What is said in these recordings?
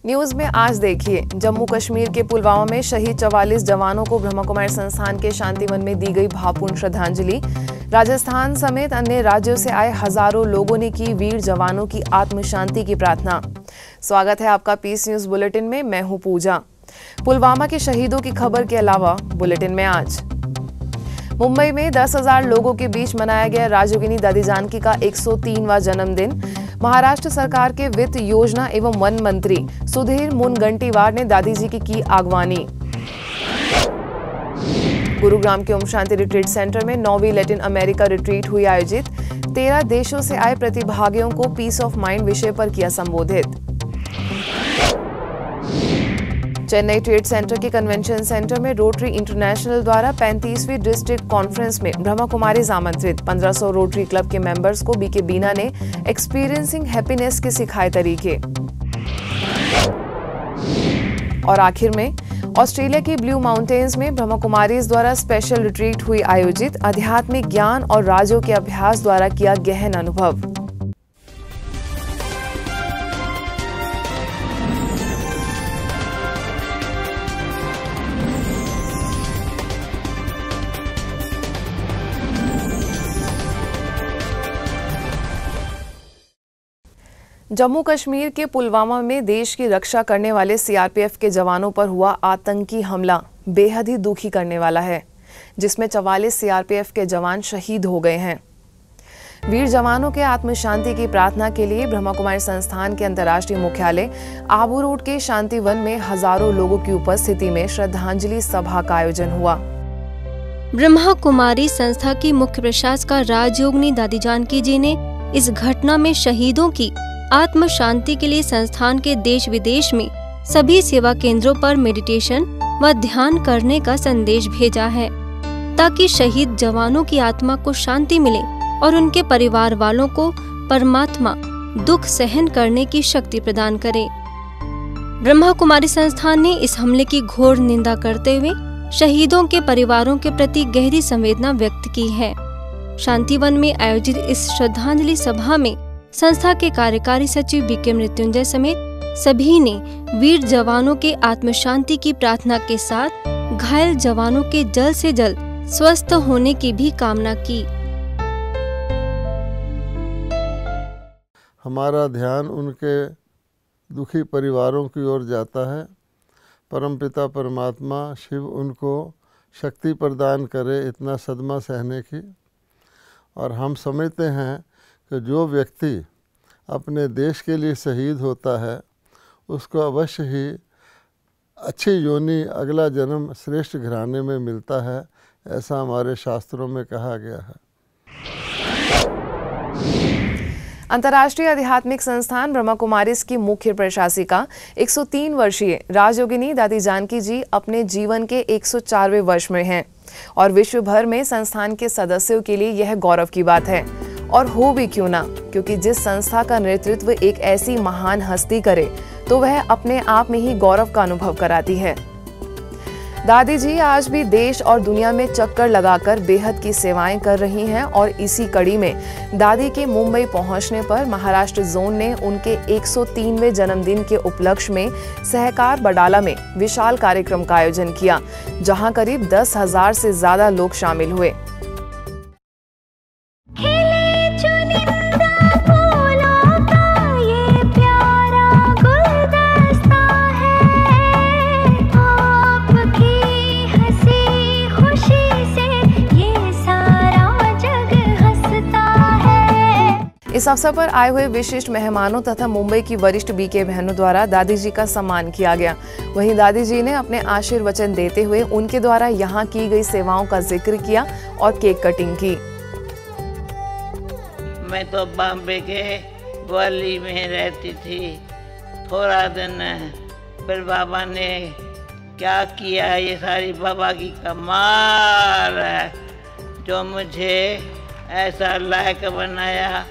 News में आज देखिए, जम्मू कश्मीर के पुलवामा में शहीद 44 जवानों को ब्रह्मा कुमारी संस्थान के शांतिवन में दी गई भावपूर्ण श्रद्धांजलि। राजस्थान समेत अन्य राज्यों से आए हजारों लोगों ने की वीर जवानों की आत्म शांति की प्रार्थना। स्वागत है आपका पीस न्यूज बुलेटिन में, मैं हूं पूजा। पुलवामा के शहीदों की खबर के अलावा बुलेटिन में आज मुंबई में 10,000 लोगों के बीच मनाया गया राजयोगिनी दादी जानकी का 103वां जन्मदिन। महाराष्ट्र सरकार के वित्त योजना एवं वन मंत्री सुधीर मुनगंटीवार ने दादी जी की आगवानी। गुरुग्राम के ओम शांति रिट्रीट सेंटर में 9वीं लैटिन अमेरिका रिट्रीट हुई आयोजित। 13 देशों से आए प्रतिभागियों को पीस ऑफ माइंड विषय पर किया संबोधित। चेन्नई ट्रेड सेंटर के कन्वेंशन सेंटर में रोटरी इंटरनेशनल द्वारा 35वीं डिस्ट्रिक्ट कॉन्फ्रेंस में ब्रह्मा कुमारीज आमंत्रित। 1500 रोटरी क्लब के मेंबर्स को बीके बीना ने एक्सपीरियंसिंग हैप्पीनेस के सिखाए तरीके। और आखिर में ऑस्ट्रेलिया की ब्लू माउंटेन्स में ब्रह्मा कुमारीज द्वारा स्पेशल रिट्रीट हुई आयोजित। आध्यात्मिक ज्ञान और राजों के अभ्यास द्वारा किया गहन अनुभव। जम्मू कश्मीर के पुलवामा में देश की रक्षा करने वाले सीआरपीएफ के जवानों पर हुआ आतंकी हमला बेहद ही दुखी करने वाला है, जिसमें 44 सीआरपीएफ के जवान शहीद हो गए हैं। वीर जवानों के आत्म शांति की प्रार्थना के लिए ब्रह्मा कुमारी संस्थान के अंतर्राष्ट्रीय मुख्यालय आबू रोड के शांति वन में हजारों लोगों की उपस्थिति में श्रद्धांजलि सभा का आयोजन हुआ। ब्रह्मा कुमारी संस्था की मुख्य प्रशासिका राजयोगिनी दादी जानकी जी ने इस घटना में शहीदों की आत्म शांति के लिए संस्थान के देश विदेश में सभी सेवा केंद्रों पर मेडिटेशन व ध्यान करने का संदेश भेजा है, ताकि शहीद जवानों की आत्मा को शांति मिले और उनके परिवार वालों को परमात्मा दुख सहन करने की शक्ति प्रदान करे। ब्रह्मा कुमारी संस्थान ने इस हमले की घोर निंदा करते हुए शहीदों के परिवारों के प्रति गहरी संवेदना व्यक्त की है। शांतिवन में आयोजित इस श्रद्धांजलि सभा में संस्था के कार्यकारी सचिव बीके मृत्युंजय समेत सभी ने वीर जवानों के आत्म शांति की प्रार्थना के साथ घायल जवानों के जल्द से जल्द स्वस्थ होने की भी कामना की। हमारा ध्यान उनके दुखी परिवारों की ओर जाता है। परमपिता परमात्मा शिव उनको शक्ति प्रदान करे इतना सदमा सहने की। और हम समझते हैं कि जो व्यक्ति अपने देश के लिए शहीद होता है उसको अवश्य ही अच्छी योनि अगला जन्म श्रेष्ठ घराने में मिलता है, ऐसा हमारे शास्त्रों में कहा गया है। अंतर्राष्ट्रीय आध्यात्मिक संस्थान ब्रह्मा कुमारीज की मुख्य प्रशासिका 103 वर्षीय राजयोगिनी दादी जानकी जी अपने जीवन के 104वें वर्ष में हैं और विश्व भर में संस्थान के सदस्यों के लिए यह गौरव की बात है। और हो भी क्यों ना, क्योंकि जिस संस्था का नेतृत्व एक ऐसी महान हस्ती करे तो वह अपने आप में ही गौरव का अनुभव कराती है। दादी जी आज भी देश और दुनिया में चक्कर लगाकर बेहद की सेवाएं कर रही हैं और इसी कड़ी में दादी के मुंबई पहुंचने पर महाराष्ट्र जोन ने उनके 103वें जन्मदिन के उपलक्ष्य में सहकार बडाला में विशाल कार्यक्रम का आयोजन किया, जहां करीब 10,000 से ज्यादा लोग शामिल हुए। इस अवसर पर आए हुए विशिष्ट मेहमानों तथा मुंबई की वरिष्ठ बीके बहनों द्वारा दादी जी का सम्मान किया गया। वहीं दादी जी ने अपने आशीर्वचन देते हुए उनके द्वारा यहाँ की गई सेवाओं का जिक्र किया और केक कटिंग की। मैं तो बॉम्बे के ग्वाली में रहती थी। थोड़ा दिन फिर बाबा ने क्या किया, ये सारी बाबा की कमाल है जो मुझे ऐसा लायक बनाया।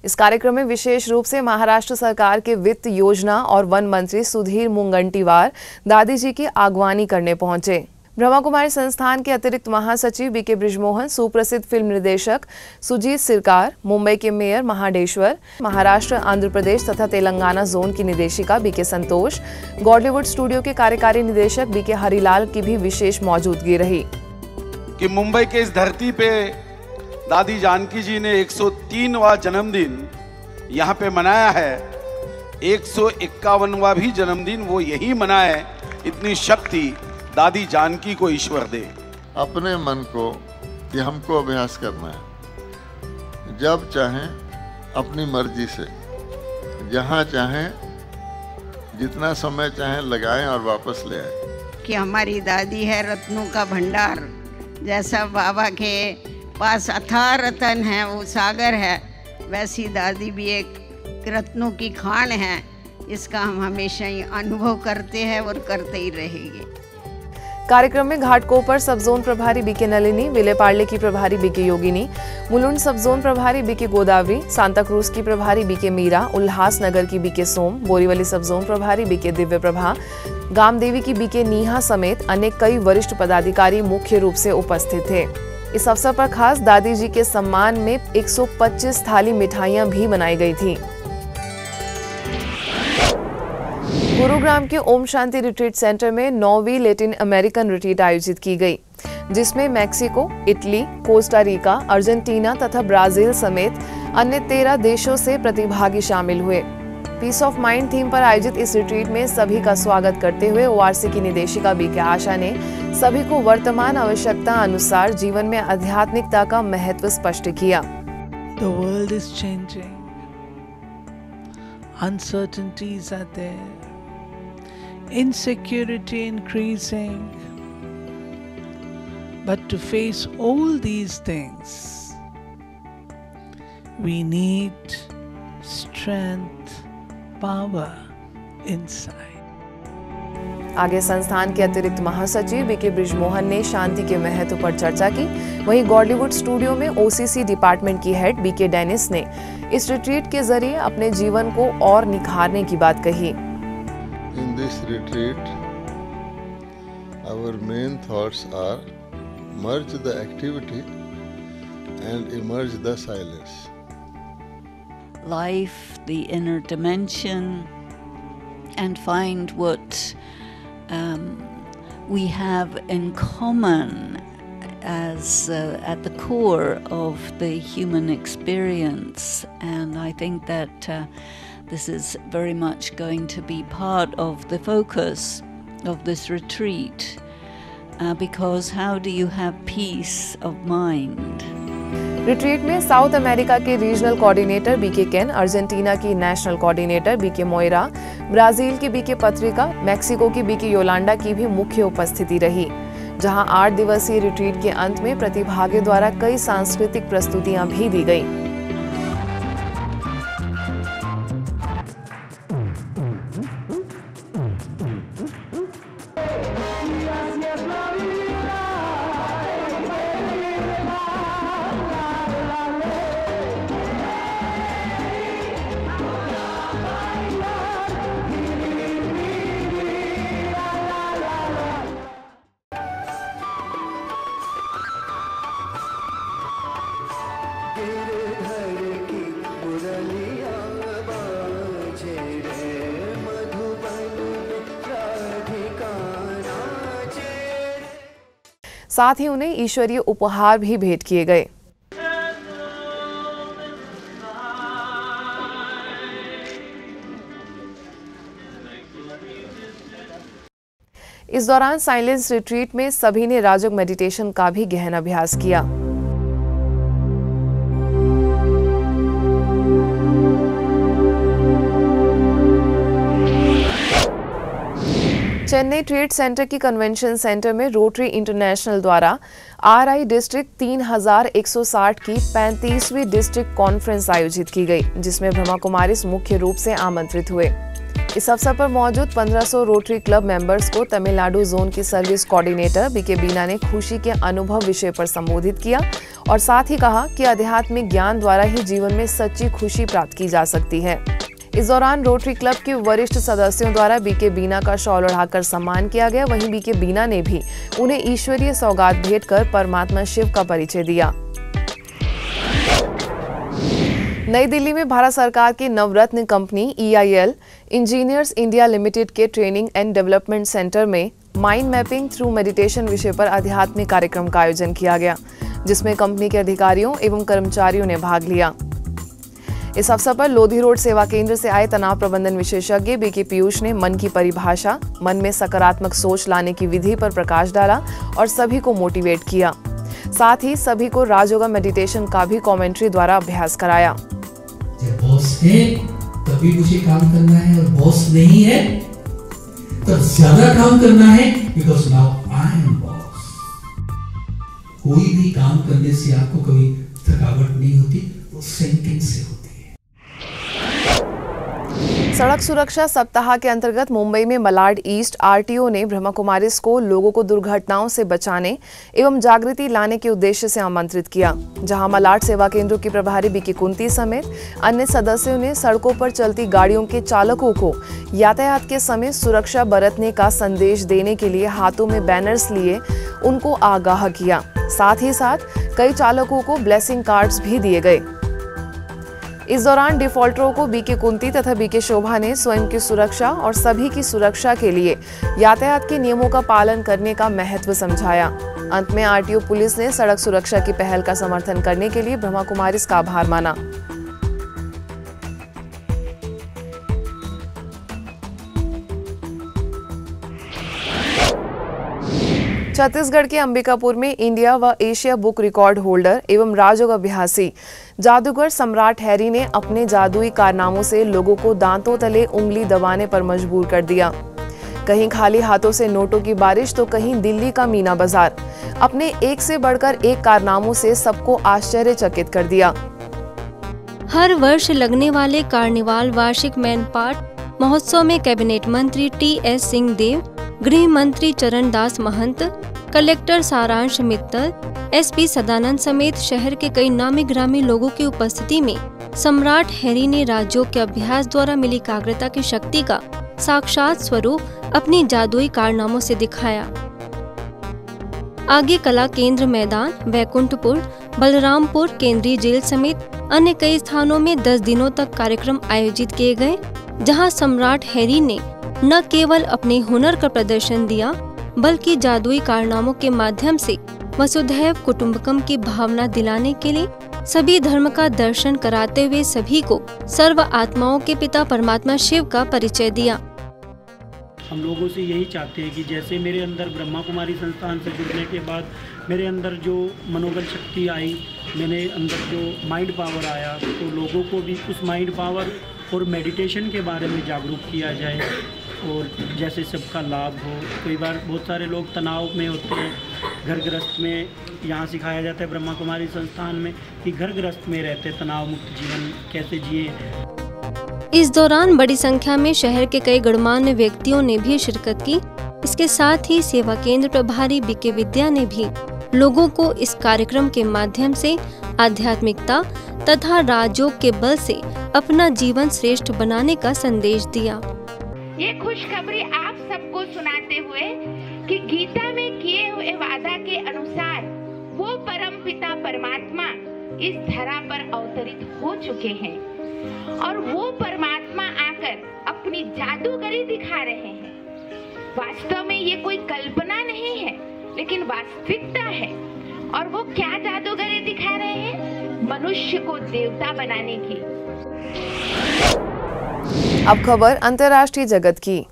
इस कार्यक्रम में विशेष रूप से महाराष्ट्र सरकार के वित्त योजना और वन मंत्री सुधीर मुनगंटीवार दादी जी की आगवानी करने पहुंचे। ब्रह्मा कुमारी संस्थान के अतिरिक्त महासचिव बीके बृजमोहन, सुप्रसिद्ध फिल्म निर्देशक सुजीत सिरकार, मुंबई के मेयर महाडेश्वर, महाराष्ट्र, आंध्र प्रदेश तथा तेलंगाना जोन की निदेशिका बीके संतोष, गॉडलीवुड स्टूडियो के कार्यकारी निदेशक बीके हरिलाल की भी विशेष मौजूदगी रही। कि मुंबई के इस धरती पे दादी जानकी जी ने 103वां जन्मदिन यहाँ पे मनाया है, 151वां भी जन्मदिन वो यही मनाए। इतनी शक्ति दादी जानकी को ईश्वर दे। अपने मन को ये हमको अभ्यास करना है, जब चाहें अपनी मर्जी से, जहाँ चाहें जितना समय चाहें लगाएं और वापस ले आएं। कि हमारी दादी है रत्नों का भंडार, जैसा बाबा के पास अथाह रतन है, वो सागर है, वैसी दादी भी एक रत्नों की खान है। इसका हम हमेशा ही अनुभव करते हैं और करते ही रहेंगे। कार्यक्रम में घाटकोपर सब जोन प्रभारी बीके नलिनी, विलेपार्ले की प्रभारी बीके योगिनी, मुलुंड सब जोन प्रभारी बीके गोदावरी, सांता क्रूज की प्रभारी बीके मीरा, उल्लासनगर की बीके सोम, बोरीवली सब जोन प्रभारी बीके दिव्य प्रभा, गामदेवी की बीके नीहा समेत अन्य कई वरिष्ठ पदाधिकारी मुख्य रूप से उपस्थित थे। इस अवसर पर खास दादी जी के सम्मान में 125 थाली मिठाइयां भी बनाई गई थी। गुरुग्राम के ओम शांति रिट्रीट सेंटर में 9वीं लैटिन अमेरिकन रिट्रीट आयोजित की गई, जिसमें Mexico, Italy, Costa Rica, Argentina तथा ब्राजील समेत अन्य 13 देशों से प्रतिभागी शामिल हुए। पीस ऑफ माइंड थीम पर आयोजित इस रिट्रीट में सभी का स्वागत करते हुए ओआरसी की निदेशिका बीके आशा ने सभी को वर्तमान आवश्यकता अनुसार जीवन में आध्यात्मिकता का महत्व स्पष्ट किया। The world is changing. Uncertainties are there. Insecurity increasing. But to face all these things, we need strength, power inside. आगे संस्थान के अतिरिक्त महासचिव बीके बृजमोहन ने शांति के महत्व पर चर्चा की। वहीं गॉडलीवुड स्टूडियो में ओसीसी डिपार्टमेंट की हेड बीके डेनिस ने इस रिट्रीट के जरिए अपने जीवन को और निखारने की बात कही। In this retreat, our main thoughts are merge the activity and emerge the silence. Life, the inner dimension, and find what we have in common as at the core of the human experience. And I think that this is very much going to be part of the focus of this retreat, because how do you have peace of mind? Retreat में South America के regional coordinator BK Ken, Argentina की national coordinator BK Moira, Brazil की BK Patrika, Mexico की BK Yolanda की भी मुख्य उपस्थिति रही, जहां 8 दिवसीय रिट्रीट के अंत में प्रतिभागियों द्वारा कई सांस्कृतिक प्रस्तुतियां भी दी गई। साथ ही उन्हें ईश्वरीय उपहार भी भेंट किए गए। इस दौरान साइलेंस रिट्रीट में सभी ने राजयोग मेडिटेशन का भी गहन अभ्यास किया। चेन्नई ट्रेड सेंटर की कन्वेंशन सेंटर में रोटरी इंटरनेशनल द्वारा आरआई डिस्ट्रिक्ट 3160 की 35वीं डिस्ट्रिक्ट कॉन्फ्रेंस आयोजित की गई, जिसमें ब्रह्मा कुमारीज मुख्य रूप से आमंत्रित हुए। इस अवसर पर मौजूद 1500 रोटरी क्लब मेंबर्स को तमिलनाडु जोन की सर्विस कोऑर्डिनेटर बीके बीना ने खुशी के अनुभव विषय पर संबोधित किया और साथ ही कहा कि आध्यात्मिक ज्ञान द्वारा ही जीवन में सच्ची खुशी प्राप्त की जा सकती है। इस दौरान रोटरी क्लब के वरिष्ठ सदस्यों द्वारा बीके बीना का शॉल ओढ़ाकर सम्मान किया गया। वहीं बीके बीना ने भी उन्हें ईश्वरीय सौगात भेंट कर परमात्मा शिव का परिचय दिया। नई दिल्ली में भारत सरकार की Navratna company EIL engineers India limited के ट्रेनिंग एंड डेवलपमेंट सेंटर में माइंड मैपिंग थ्रू मेडिटेशन विषय पर आध्यात्मिक कार्यक्रम का आयोजन किया गया, जिसमें कंपनी के अधिकारियों एवं कर्मचारियों ने भाग लिया। इस अवसर पर लोधी रोड सेवा केंद्र से आए तनाव प्रबंधन विशेषज्ञ बीके पीयूष ने मन की परिभाषा, मन में सकारात्मक सोच लाने की विधि पर प्रकाश डाला और सभी को मोटिवेट किया। साथ ही सभी को राजयोगा मेडिटेशन का भी कमेंट्री द्वारा अभ्यास कराया। जब बॉस है तभी मुझे काम करना है, और बॉस नहीं है तब ज्यादा काम करना है, because now I am boss. कोई भी काम करने से आपको कभी थकावट नहीं होती, वो सिंकिंग से होती है। सड़क सुरक्षा सप्ताह के अंतर्गत मुंबई में मलाड ईस्ट RTO ने ब्रह्मा कुमारीज को लोगों को दुर्घटनाओं से बचाने एवं जागृति लाने के उद्देश्य से आमंत्रित किया, जहां मलाड सेवा केंद्रों की प्रभारी बीके कुंती समेत अन्य सदस्यों ने सड़कों पर चलती गाड़ियों के चालकों को यातायात के समय सुरक्षा बरतने का संदेश देने के लिए हाथों में बैनर्स लिए उनको आगाह किया। साथ ही साथ कई चालकों को ब्लेसिंग कार्ड्स भी दिए गए। इस दौरान डिफॉल्टरों को बीके कुंती तथा बीके शोभा ने स्वयं की सुरक्षा और सभी की सुरक्षा के लिए यातायात के नियमों का पालन करने का महत्व समझाया। अंत में RTO पुलिस ने सड़क सुरक्षा की पहल का समर्थन करने के लिए ब्रह्मा कुमारीज का आभार माना। छत्तीसगढ़ के अंबिकापुर में इंडिया व एशिया बुक रिकॉर्ड होल्डर एवं राजयोग अभ्यासी जादूगर सम्राट हैरी ने अपने जादुई कारनामों से लोगों को दांतों तले उंगली दबाने पर मजबूर कर दिया। कहीं खाली हाथों से नोटों की बारिश तो कहीं दिल्ली का मीना बाजार। अपने एक से बढ़कर एक कारनामों से सबको आश्चर्यचकित कर दिया। हर वर्ष लगने वाले कार्निवाल वार्षिक मैनपाट महोत्सव में कैबिनेट मंत्री TS सिंहदेव, गृह मंत्री चरण दास महंत, कलेक्टर सारांश मित्तल, SP सदानंद समेत शहर के कई नामी ग्रामी लोगों की उपस्थिति में सम्राट हैरी ने राजयोग के अभ्यास द्वारा मिली एकाग्रता की शक्ति का साक्षात स्वरूप अपनी जादुई कारनामों से दिखाया। आगे कला केंद्र मैदान, वैकुंठपुर, बलरामपुर केंद्रीय जेल समेत अन्य कई स्थानों में 10 दिनों तक कार्यक्रम आयोजित किए गए, जहां सम्राट हैरी ने न केवल अपने हुनर का प्रदर्शन दिया, बल्कि जादुई कारनामों के माध्यम से वसुधैव कुटुंबकम की भावना दिलाने के लिए सभी धर्म का दर्शन कराते हुए सभी को सर्व आत्माओं के पिता परमात्मा शिव का परिचय दिया। हम लोगों से यही चाहते हैं कि जैसे मेरे अंदर ब्रह्मा कुमारी संस्थान से जुड़ने के बाद मेरे अंदर जो मनोबल शक्ति आई, मेरे अंदर जो माइंड पावर आया, तो लोगों को भी उस माइंड पावर और मेडिटेशन के बारे में जागरूक किया जाए और जैसे सबका लाभ हो। कई बार बहुत सारे लोग तनाव में होते हैं, घर गृहस्थ में यहाँ सिखाया जाता है ब्रह्मा कुमारी संस्थान में कि घर गृहस्थ में रहते तनाव मुक्त जीवन कैसे जिए। इस दौरान बड़ी संख्या में शहर के कई गणमान्य व्यक्तियों ने भी शिरकत की। इसके साथ ही सेवा केंद्र प्रभारी बीके विद्या ने भी लोगों को इस कार्यक्रम के माध्यम से आध्यात्मिकता तथा राजयोग के बल से अपना जीवन श्रेष्ठ बनाने का संदेश दिया। ये खुशखबरी आप सबको सुनाते हुए कि गीता में किए हुए वादा के अनुसार वो परम पिता परमात्मा इस धरा पर अवतरित हो चुके हैं और वो परमात्मा आकर अपनी जादूगरी दिखा रहे हैं। वास्तव में ये कोई कल्पना नहीं है, लेकिन वास्तविकता है। और वो क्या जादूगरी दिखा रहे हैं? मनुष्य को देवता बनाने की। अब खबर अंतर्राष्ट्रीय जगत की।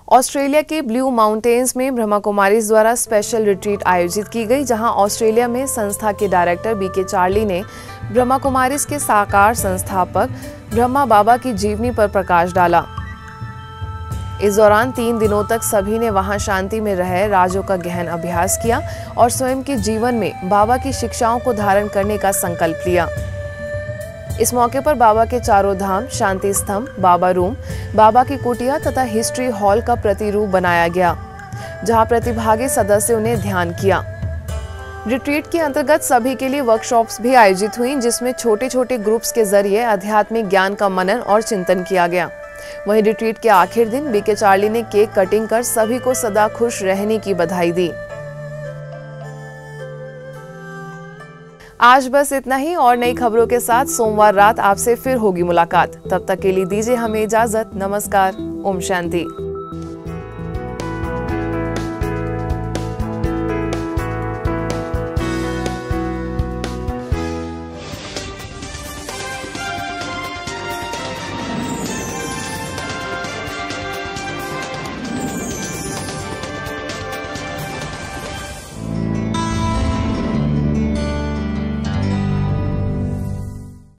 ऑस्ट्रेलिया के ब्लू माउंटेन्स में ब्रह्मा कुमारीज द्वारा स्पेशल रिट्रीट आयोजित की गई, जहां ऑस्ट्रेलिया में संस्था के डायरेक्टर बीके चार्ली ने ब्रह्मा कुमारीज के साकार संस्थापक ब्रह्मा बाबा की जीवनी पर प्रकाश डाला। इस दौरान 3 दिनों तक सभी ने वहां शांति में रह राजयोग का गहन अभ्यास किया और स्वयं के जीवन में बाबा की शिक्षाओं को धारण करने का संकल्प लिया। इस मौके पर बाबा के चारों धाम, शांति स्तंभ, बाबा रूम, बाबा की कुटिया तथा हिस्ट्री हॉल का प्रतिरूप बनाया गया। जहां प्रतिभागी सदस्यों ने ध्यान किया। रिट्रीट के अंतर्गत सभी के लिए वर्कशॉप्स भी आयोजित हुई, जिसमें छोटे छोटे ग्रुप्स के जरिए आध्यात्मिक ज्ञान का मनन और चिंतन किया गया। वहीं रिट्रीट के आखिर दिन बीके चार्ली ने केक कटिंग कर सभी को सदा खुश रहने की बधाई दी। आज बस इतना ही, और नई खबरों के साथ सोमवार रात आपसे फिर होगी मुलाकात। तब तक के लिए दीजिए हमें इजाजत। नमस्कार। ओम शांति।